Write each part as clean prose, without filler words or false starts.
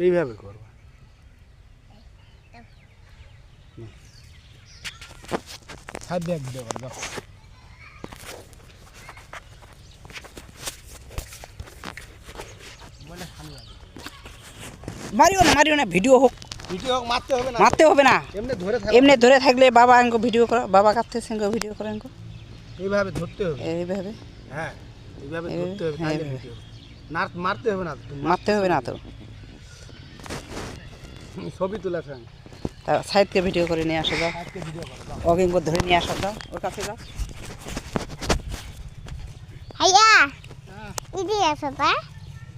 এইভাবে করবা। হাত দেখ দেবো দাও। মারিও না ভিডিও হোক। ভিডিও মারতে হবে না, মারতে হবে না, এমনি ধরে থাকলে বাবা আঙ্গো ভিডিও করো, বাবা কাঁদতে সঙ্গে ভিডিও করে আঙ্গো। এইভাবে ধরতে হবে। এইভাবে হ্যাঁ, এইভাবে ধরতে হবে, তাহলে ভিডিও না, মারতে হবে না। মারতে হবে না তো, ছবি তোলা ফ্যান সাইডকে ভিডিও করে নিয়ে আসো, দাও অগিঙ্গ ধরে নিয়ে আসো, দাও ওর কাছে দাও। হাইয়া এদিকে আসো তা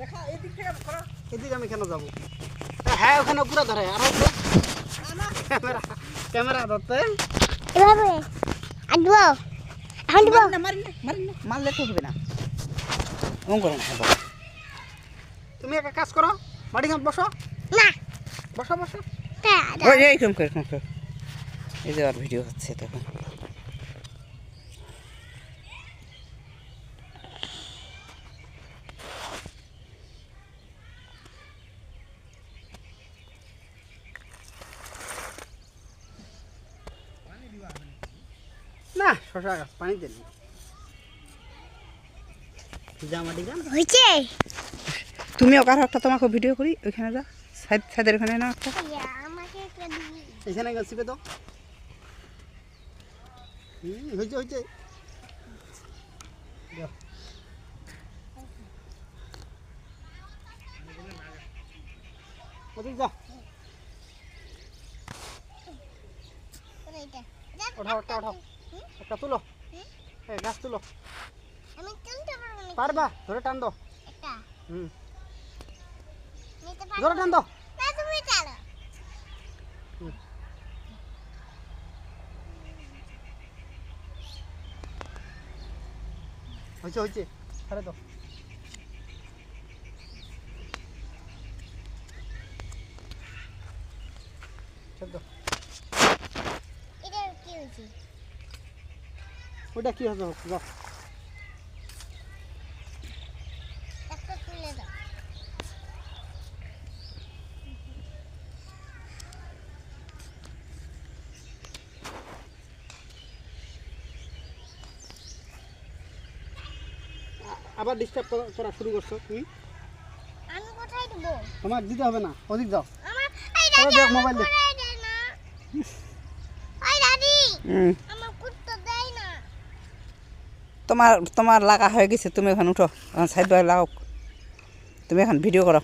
দেখা এদিক থেকে করো। এদিকে আমি কেন যাবো? হ্যাঁ, ওখানে পুরো ধরে। আর ক্যামেরা ক্যামেরা ধরতে এভাবে আডবো এখন দিব। মারলে তো হবে না, ওম করো না। তুমি একটা কাজ করো, মাটি খান বসো। না বসো বসো। ওই এই কম কর এই যে আর ভিডিও হচ্ছে তখন। না, শশা গাছ পানি দেন, জামাটি গান হয়েছে। তুমিও কারো একটা তোমাকে ভিডিও করি, ওইখানে যা সাইদের ওখানে না একটা। আমাকে একটা দিবি। এখানে গেছি তো। হয়েছে হয়েছে। যা ওঠাও একটা, ওঠাও একটা, তুলো গাছ তুলো। আমি টানতে পারবো না। পারবা? ধরে টান দাও। একটা নিতে ধরে টান দাও। না তুমি টানো। হয়েছে হয়েছে, ছাড়ে দাও। ছেড়ে দাও। এটা কি হয়েছে? ওটা কি হবে? যাও। একটা তুলে দাও। আবার ডিস্টার্ব করা শুরু করছো তুমি। আমি কোথায় দেবো? তোমার দিতে হবে না, ওদিক যাও। আমার এই তবে দাদি দেখ আমার মোবাইল দেখ। কোথায় দেয় না। এই দাদি আমার কুত্তা দেয় না। তোমার লাগা হয়ে গেছে, তুমি এখন উঠো, সাইড লাগাও, তুমি এখন ভিডিও করো।